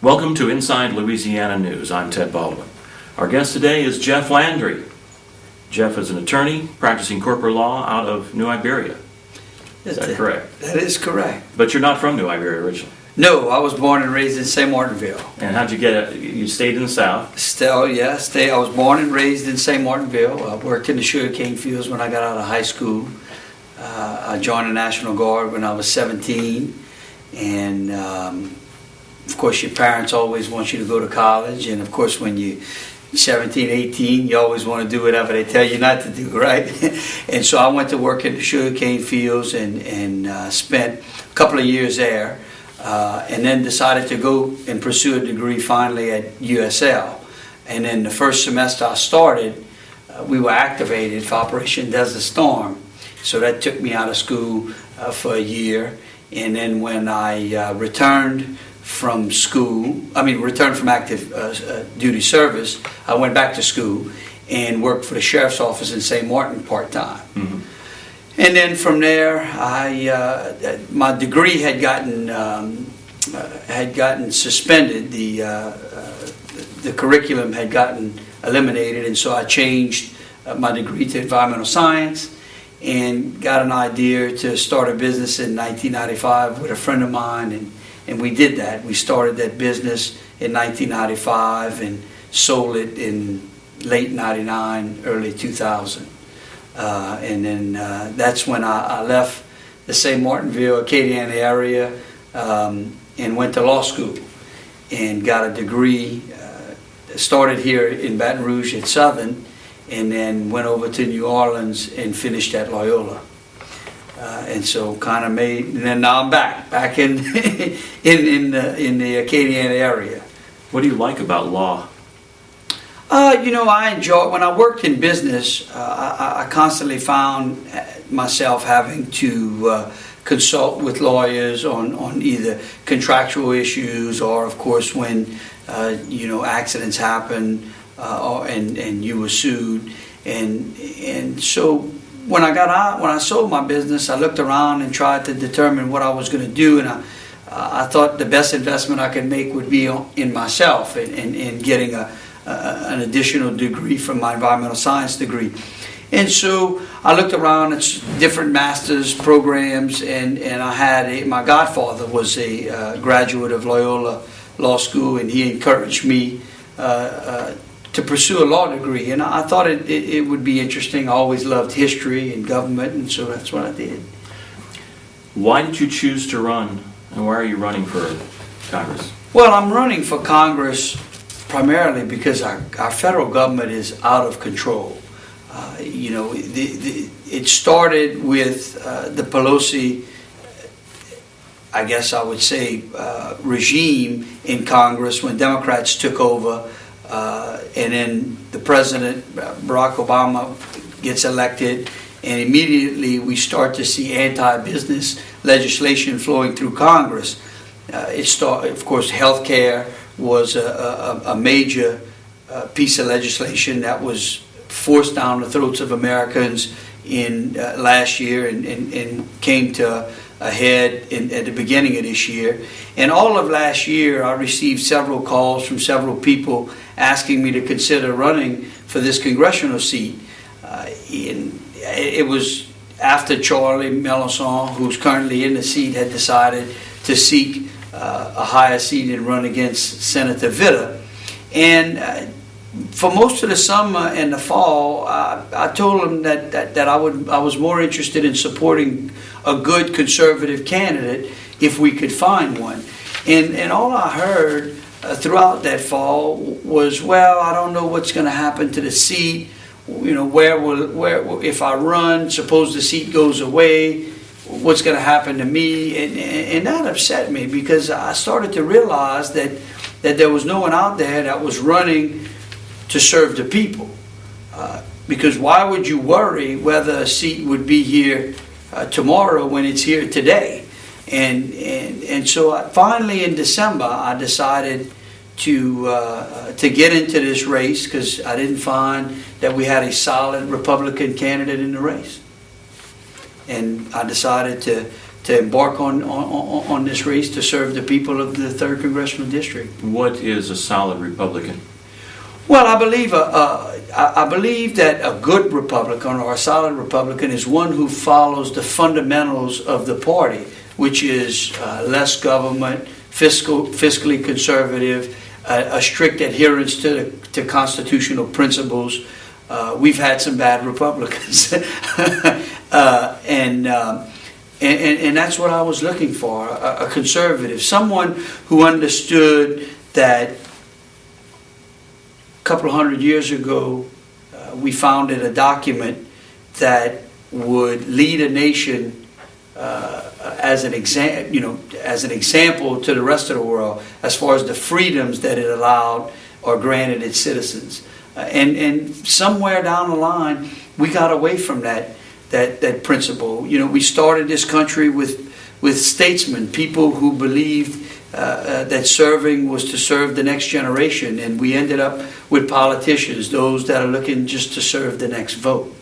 Welcome to Inside Louisiana News. I'm Ted Baldwin. Our guest today is Jeff Landry. Jeff is an attorney practicing corporate law out of New Iberia. Is that correct? That is correct. But you're not from New Iberia originally. No, I was born and raised in St. Martinville. And how'd you get it? You stayed in the South? Still, yeah, I was born and raised in St. Martinville. I worked in the sugarcane fields when I got out of high school. I joined the National Guard when I was 17. And of course, your parents always want you to go to college. And of course, when you're 17, 18, you always want to do whatever they tell you not to do, right? And so I went to work in the sugarcane fields and spent a couple of years there. And then decided to go and pursue a degree finally at USL. And then the first semester I started, we were activated for Operation Desert Storm. So that took me out of school for a year. And then when I returned from active duty service, I went back to school and worked for the sheriff's office in St. Martin part-time. Mm-hmm. And then from there, my degree had gotten suspended. The curriculum had gotten eliminated, and so I changed my degree to environmental science, and got an idea to start a business in 1995 with a friend of mine, and we did that. We started that business in 1995 and sold it in late '99, early 2000. And then that's when I left the St. Martinville, Acadiana area and went to law school and got a degree. Started here in Baton Rouge at Southern, and then went over to New Orleans and finished at Loyola. And so kind of and then now I'm back in in the Acadiana area. What do you like about law? I enjoy, when I worked in business, I constantly found myself having to consult with lawyers on either contractual issues or, of course, when, accidents happen and you were sued. And so when I got out, when I sold my business, I looked around and tried to determine what I was going to do. And I thought the best investment I could make would be in myself and getting an additional degree from my environmental science degree. And so I looked around at different master's programs, and I had my godfather was a graduate of Loyola Law School, and he encouraged me to pursue a law degree. And I thought it would be interesting. I always loved history and government, and so that's what I did. Why did you choose to run, and why are you running for Congress? Well, I'm running for Congress primarily because our federal government is out of control. It started with the Pelosi, I guess I would say, regime in Congress when Democrats took over, and then the president, Barack Obama, gets elected, and immediately we start to see anti-business legislation flowing through Congress. Of course, health care was a major piece of legislation that was forced down the throats of Americans in last year and came to a head at the beginning of this year. And all of last year, I received several calls from several people asking me to consider running for this congressional seat. It was after Charlie Melanson, who's currently in the seat, had decided to seek a higher seat and run against Senator Vitter. And for most of the summer and the fall, I told him that I was more interested in supporting a good conservative candidate if we could find one. And all I heard throughout that fall was, well, I don't know what's going to happen to the seat. Where if I run, suppose the seat goes away, what's going to happen to me? And that upset me because I started to realize that there was no one out there that was running to serve the people. Because why would you worry whether a seat would be here tomorrow when it's here today? And so finally in December I decided to get into this race because I didn't find that we had a solid Republican candidate in the race. And I decided embark on this race to serve the people of the 3rd Congressional District. What is a solid Republican? Well, I believe that a good Republican or a solid Republican is one who follows the fundamentals of the party, which is less government, fiscally conservative, a strict adherence to constitutional principles. We've had some bad Republicans, and that's what I was looking for, a conservative, someone who understood that a couple of hundred years ago we founded a document that would lead a nation as an example to the rest of the world as far as the freedoms that it allowed or granted its citizens. And somewhere down the line, we got away from that principle. We started this country with statesmen, people who believed that serving was to serve the next generation, and we ended up with politicians, those that are looking just to serve the next vote.